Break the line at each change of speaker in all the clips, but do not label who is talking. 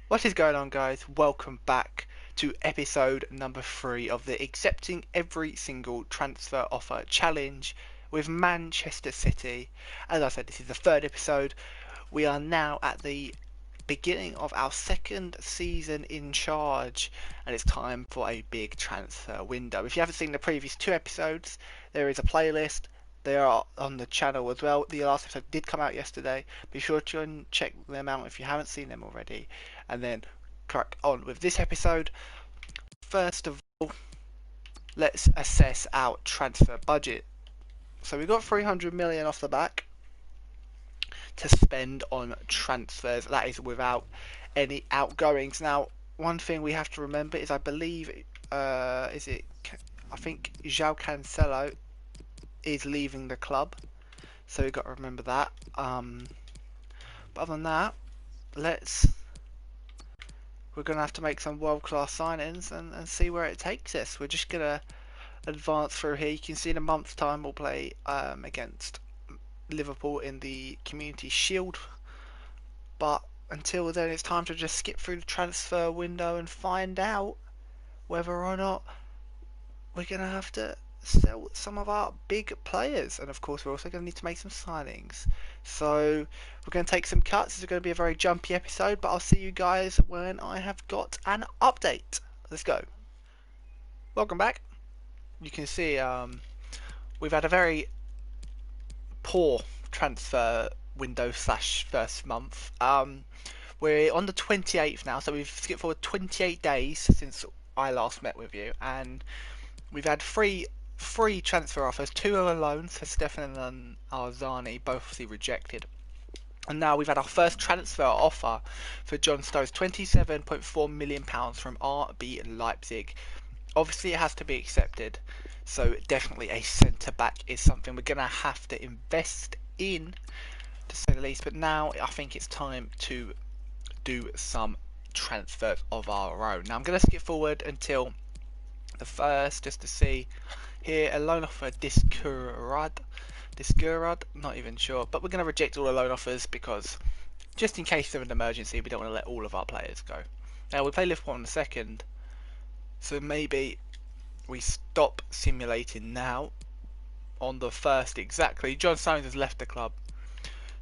What is going on, guys? Welcome back to episode number 3 of the Accepting Every Single Transfer Offer Challenge with Manchester City. As I said, this is the third episode. We are now at the beginning of our second season in charge, and it's time for a big transfer window. If you haven't seen the previous 2 episodes, there is a playlist. They are on the channel as well. The last episode did come out yesterday. Be sure to go and check them out if you haven't seen them already. And then crack on with this episode. First of all, let's assess our transfer budget. So we got 300 million off the back to spend on transfers. That is without any outgoings. Now, one thing we have to remember is I believe, I think João Cancelo is leaving the club, so we've got to remember that. But other than that, we're going to have to make some world-class signings and see where it takes us. We're just going to advance through here. You can see in a month's time we'll play against Liverpool in the Community Shield, but until then it's time to just skip through the transfer window and find out whether or not we're going to have to sell some of our big players, and of course we're also going to need to make some signings. So we're going to take some cuts. This is going to be a very jumpy episode, but I'll see you guys when I have got an update. Let's go. Welcome back. You can see we've had a very poor transfer window / first month. We're on the 28th now, so we've skipped forward 28 days since I last met with you, and we've had three transfer offers. 2 are loans for Stefan and Arzani, both obviously rejected. And now we've had our first transfer offer for John Stones, £27.4 million from RB Leipzig. Obviously, it has to be accepted, so definitely a centre back is something we're going to have to invest in, to say the least. But now I think it's time to do some transfers of our own. Now I'm going to skip forward until the first, just to see here. A loan offer, Discurad, not even sure, but we're going to reject all the loan offers because just in case of an emergency we don't want to let all of our players go. Now we play Liverpool on the 2nd, so maybe we stop simulating now on the 1st exactly. John Stones has left the club,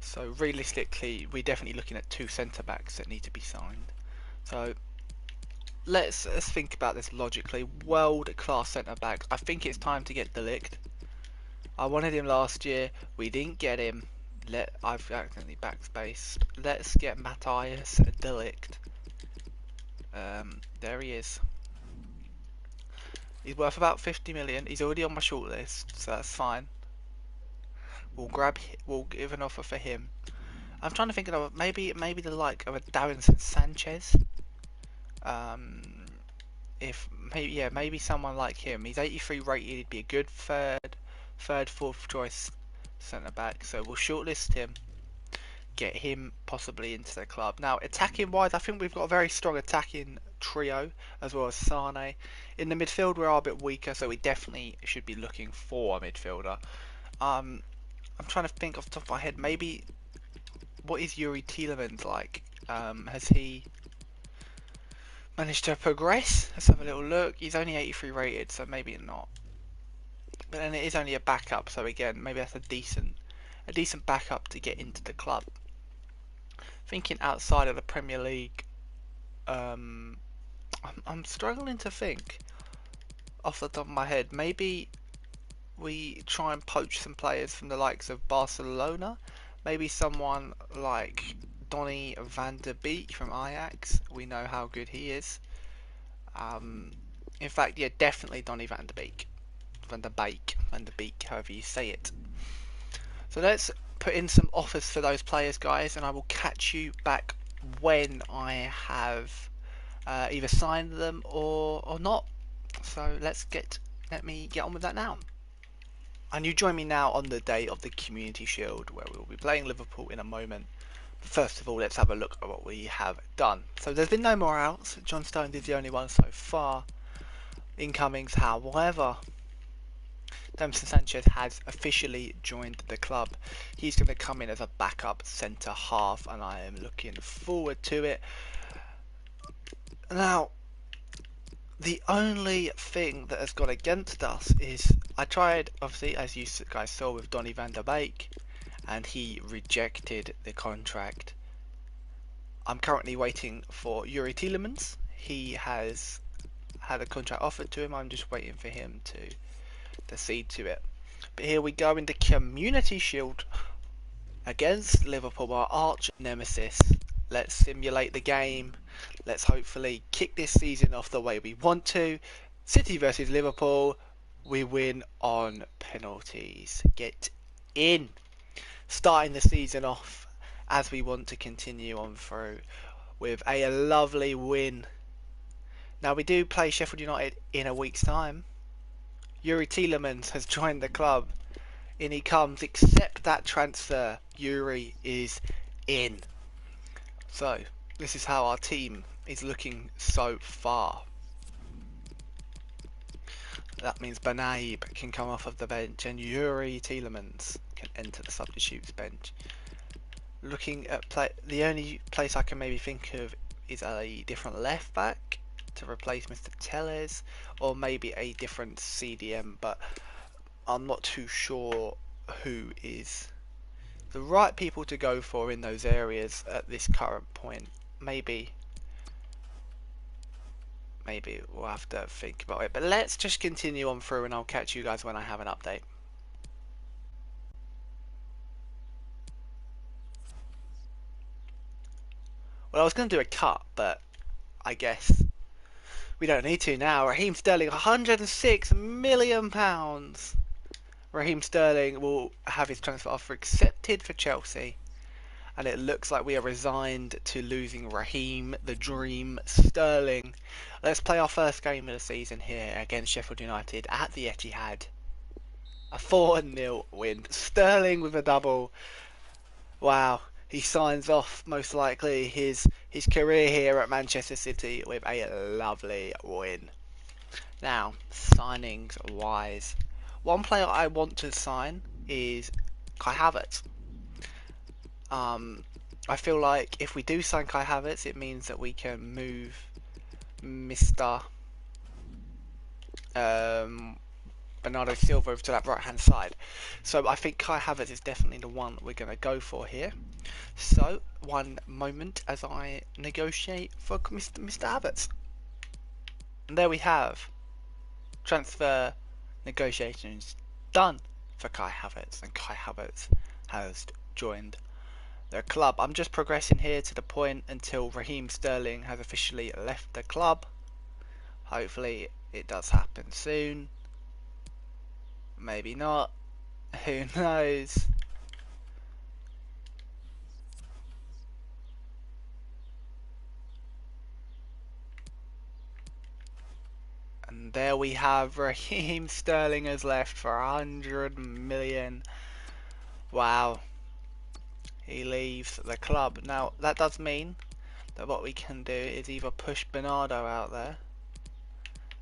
so realistically we're definitely looking at 2 centre backs that need to be signed. So let's think about this logically. World class centre backs. I think it's time to get De Ligt. I wanted him last year. We didn't get him. I've accidentally backspaced. Let's get Matthias De Ligt. There he is. He's worth about 50 million. He's already on my shortlist, so that's fine. We'll give an offer for him. I'm trying to think of maybe the like of a Davinson Sanchez. Maybe someone like him. He's 83 rated. He'd be a good third, fourth choice centre back. So we'll shortlist him, get him possibly into the club. Now, attacking wise, I think we've got a very strong attacking trio as well as Sane. In the midfield, we are a bit weaker, so we definitely should be looking for a midfielder. I'm trying to think off the top of my head. Maybe what is Yuri Tielemans like? Has he managed to progress? Let's have a little look. He's only 83 rated, so maybe not. But then it is only a backup, so again, maybe that's a decent backup to get into the club. Thinking outside of the Premier League, I'm struggling to think off the top of my head. Maybe we try and poach some players from the likes of Barcelona. Maybe someone like Donny van der Beek from Ajax. We know how good he is. In fact, yeah, definitely Donny van der Beek. Van der Beek, however you say it. So let's put in some offers for those players, guys, and I will catch you back when I have either signed them or not. So let me get on with that now. And you join me now on the day of the Community Shield, where we will be playing Liverpool in a moment. But first of all, let's have a look at what we have done. So there's been no more outs. John Stones is the only one so far. Incomings, however, Davinson Sanchez has officially joined the club. He's going to come in as a backup centre half, and I am looking forward to it. Now, the only thing that has gone against us is I tried, obviously, as you guys saw with Donny van der Beek, and he rejected the contract. I'm currently waiting for Yuri Tielemans. He has had a contract offered to him. I'm just waiting for him to see to it. But here we go in the Community Shield against Liverpool, our arch nemesis. Let's simulate the game. Let's hopefully kick this season off the way we want to. City versus Liverpool. We win on penalties. Get in. Starting the season off as we want to continue on through with a lovely win. Now we do play Sheffield United in a week's time. Yuri Tielemans has joined the club. In he comes, accept that transfer. Yuri is in. So, this is how our team is looking so far. That means Banaib can come off of the bench and Yuri Tielemans can enter the substitutes bench. Looking at the only place I can maybe think of is a different left back to replace Mr. Telles, or maybe a different CDM, but I'm not too sure who is the right people to go for in those areas at this current point. Maybe we'll have to think about it, but let's just continue on through and I'll catch you guys when I have an update. Well, I was going to do a cut, but I guess we don't need to now. Raheem Sterling, £106 million. Raheem Sterling will have his transfer offer accepted for Chelsea, and it looks like we are resigned to losing Raheem the Dream Sterling. Let's play our first game of the season here against Sheffield United at the Etihad. A 4-0 win. Sterling with a double. Wow, he signs off most likely his career here at Manchester City with a lovely win. Now, signings wise, one player I want to sign is Kai Havertz. I feel like if we do sign Kai Havertz, it means that we can move Mr. Bernardo Silva over to that right hand side. So I think Kai Havertz is definitely the one that we're going to go for here. So one moment as I negotiate for Mr. Havertz. And there we have transfer negotiations done for Kai Havertz, and Kai Havertz has joined the club. I'm just progressing here to the point until Raheem Sterling has officially left the club. Hopefully it does happen soon. Maybe not. Who knows? And there we have Raheem Sterling has left for 100 million. Wow. He leaves the club. Now that does mean that what we can do is either push Bernardo out there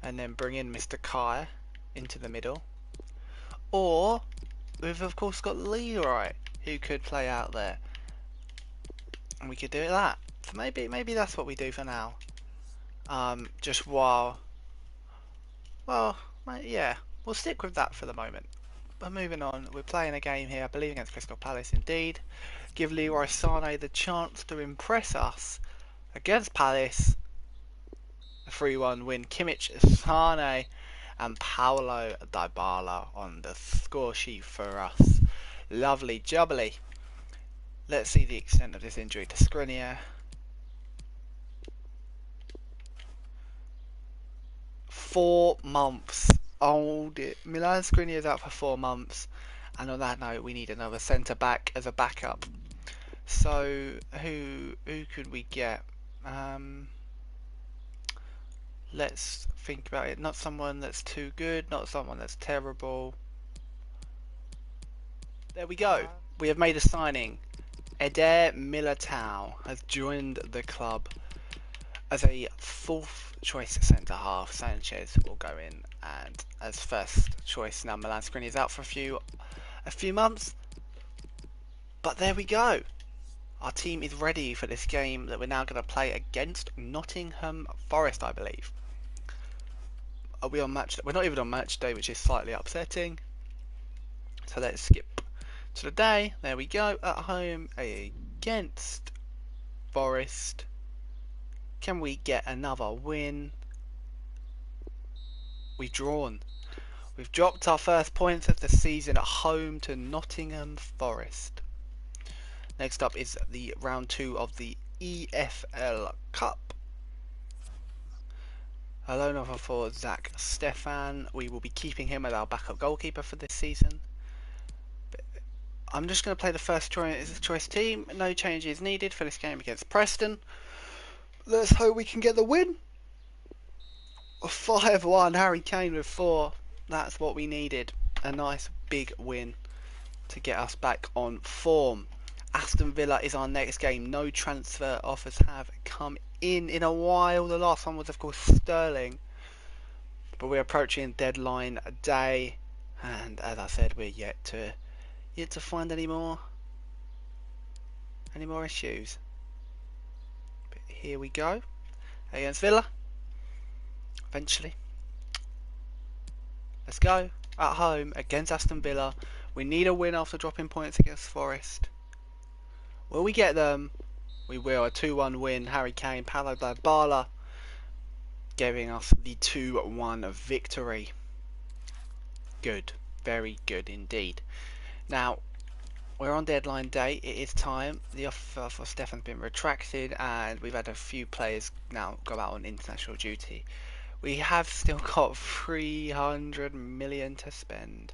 and then bring in Mr. Kai into the middle, or we've of course got Leroy who could play out there, and we could do that. So maybe that's what we do for now. Just while, well, yeah, we'll stick with that for the moment. But moving on, we're playing a game here, I believe against Crystal Palace indeed. Give Leroy Sané the chance to impress us against Palace. A 3-1 win. Kimmich, Sané and Paulo Dybala on the score sheet for us. Lovely jubbly. Let's see the extent of this injury to Skriniar. 4 months. Oh dear. Milan Skriniar is out for 4 months. And on that note, we need another centre back as a backup. So who could we get? Let's think about it. Not someone that's too good, not someone that's terrible. There we go. We have made a signing. Eder Militao has joined the club as a 4th choice centre half. Sanchez will go in and as first choice. Now Milan Skriniar is out for a few months, but there we go. our team is ready for this game that we're now going to play against Nottingham Forest, I believe. Are we on match? We're not even on match day, which is slightly upsetting. So let's skip to the day. There we go. At home against Forest. Can we get another win? We've drawn. We've dropped our first points of the season at home to Nottingham Forest. Next up is the round 2 of the EFL Cup. A loan offer for Zach Stefan. We will be keeping him as our backup goalkeeper for this season. I'm just going to play the first choice team. No changes needed for this game against Preston. Let's hope we can get the win. 5-1, Harry Kane with 4. That's what we needed. A nice big win to get us back on form. Aston Villa is our next game. No transfer offers have come in a while. The last one was, of course, Sterling. But we're approaching deadline day. And as I said, we're yet to find any more issues. But here we go. Against Villa. Eventually. Let's go. At home against Aston Villa. We need a win after dropping points against Forest. Will we get them? We will. A 2-1 win. Harry Kane, Paulo Dybala giving us the 2-1 victory. Good. Very good indeed. Now, we're on deadline day. It is time. The offer for Stefan's been retracted and we've had a few players now go out on international duty. We have still got 300 million to spend.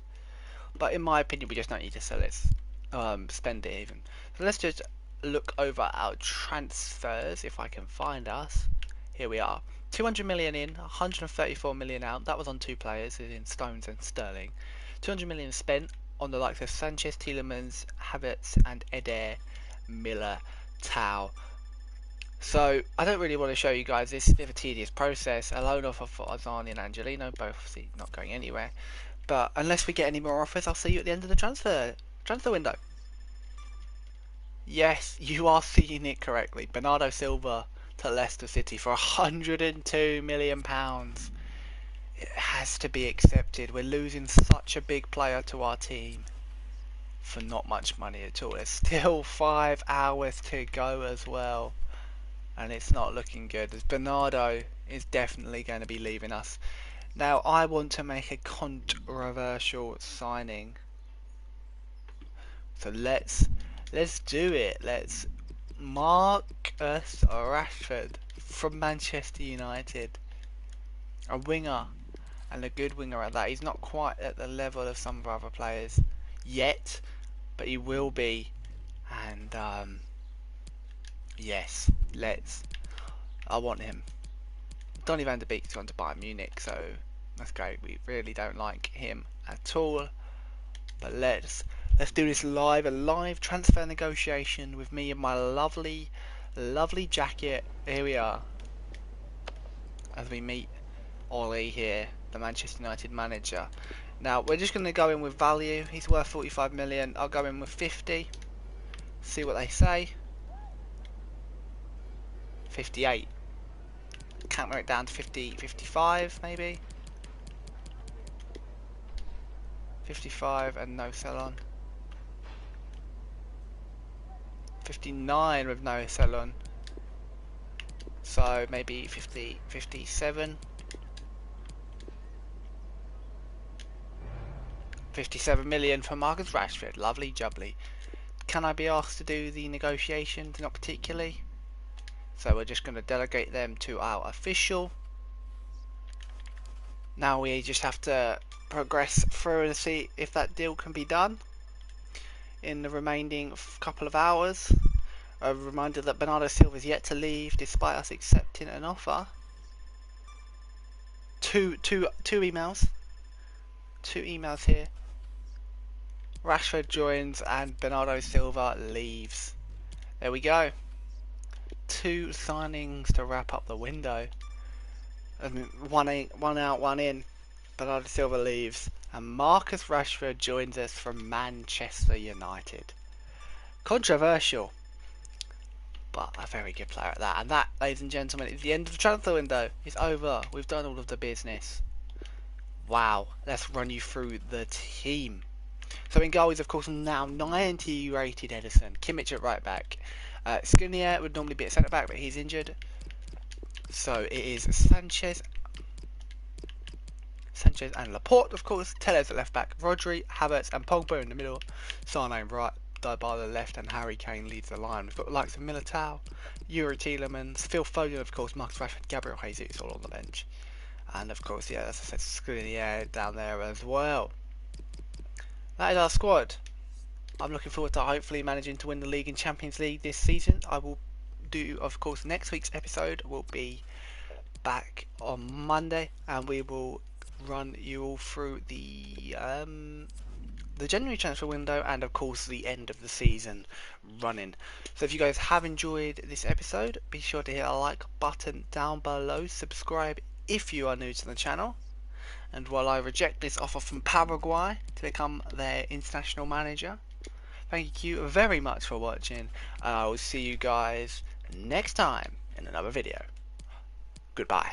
But in my opinion, we just don't need to sell it. Spend it even. So let's just look over our transfers if I can find us. Here we are. 200 million in, 134 million out. That was on 2 players in Stones and Sterling. 200 million spent on the likes of Sanchez, Tielemans, Havertz and Eder Militao. So I don't really want to show you guys this. It's a bit of a tedious process. A loan offer for Azani and Angelino, both obviously not going anywhere. But unless we get any more offers, I'll see you at the end of the transfer window. Yes, you are seeing it correctly. Bernardo Silva to Leicester City for £102 million. It has to be accepted. We're losing such a big player to our team for not much money at all. There's still 5 hours to go as well. And it's not looking good. As Bernardo is definitely going to be leaving us. Now, I want to make a controversial signing. So let's do it. Let's Marcus Rashford from Manchester United. A winger. And a good winger at that. He's not quite at the level of some of our other players yet. But he will be. And, yes. I want him. Donny van de Beek's gone to Bayern Munich, so that's great. We really don't like him at all. But let's do this live, a live transfer negotiation with me and my lovely jacket. Here we are. As we meet Ollie here, the Manchester United manager. Now we're just going to go in with value. He's worth 45 million. I'll go in with 50. See what they say. 58. Can't wear it down to 50, 55 maybe. 55 and no sell on. 59 with no sell on. So maybe 50, 57. 57 million for Marcus Rashford. Lovely jubbly. Can I be asked to do the negotiations? Not particularly. So we're just going to delegate them to our official. Now we just have to progress through and see if that deal can be done in the remaining couple of hours. A reminder that Bernardo Silva is yet to leave despite us accepting an offer. Two emails. 2 emails here. Rashford joins and Bernardo Silva leaves. There we go. 2 signings to wrap up the window. And one out, one in. Bernardo Silva leaves. And Marcus Rashford joins us from Manchester United. Controversial. but a very good player at that. And that, ladies and gentlemen, is the end of the transfer window. It's over. We've done all of the business. Wow, let's run you through the team. So in goal is of course now 90 rated Edison. Kimmich at right back. Skriniar would normally be at centre back, but he's injured. So it is Sanchez and Laporte, of course. Tellez at left back. Rodri, Havertz, and Pogba in the middle. Sane right, Dybala left, and Harry Kane leads the line. We've got the likes of Militao, Yuri Tielemans, Phil Foden, of course, Marcus Rashford, Gabriel Jesus all on the bench. And of course, yeah, as I said, Skriniar down there as well. That is our squad. I'm looking forward to hopefully managing to win the league and Champions League this season. I will do, of course, next week's episode will be back on Monday, and we will run you all through the January transfer window and of course the end of the season running. So if you guys have enjoyed this episode, be sure to hit a like button down below, subscribe if you are new to the channel, and while I reject this offer from Paraguay to become their international manager, thank you very much for watching, and I will see you guys next time in another video. Goodbye.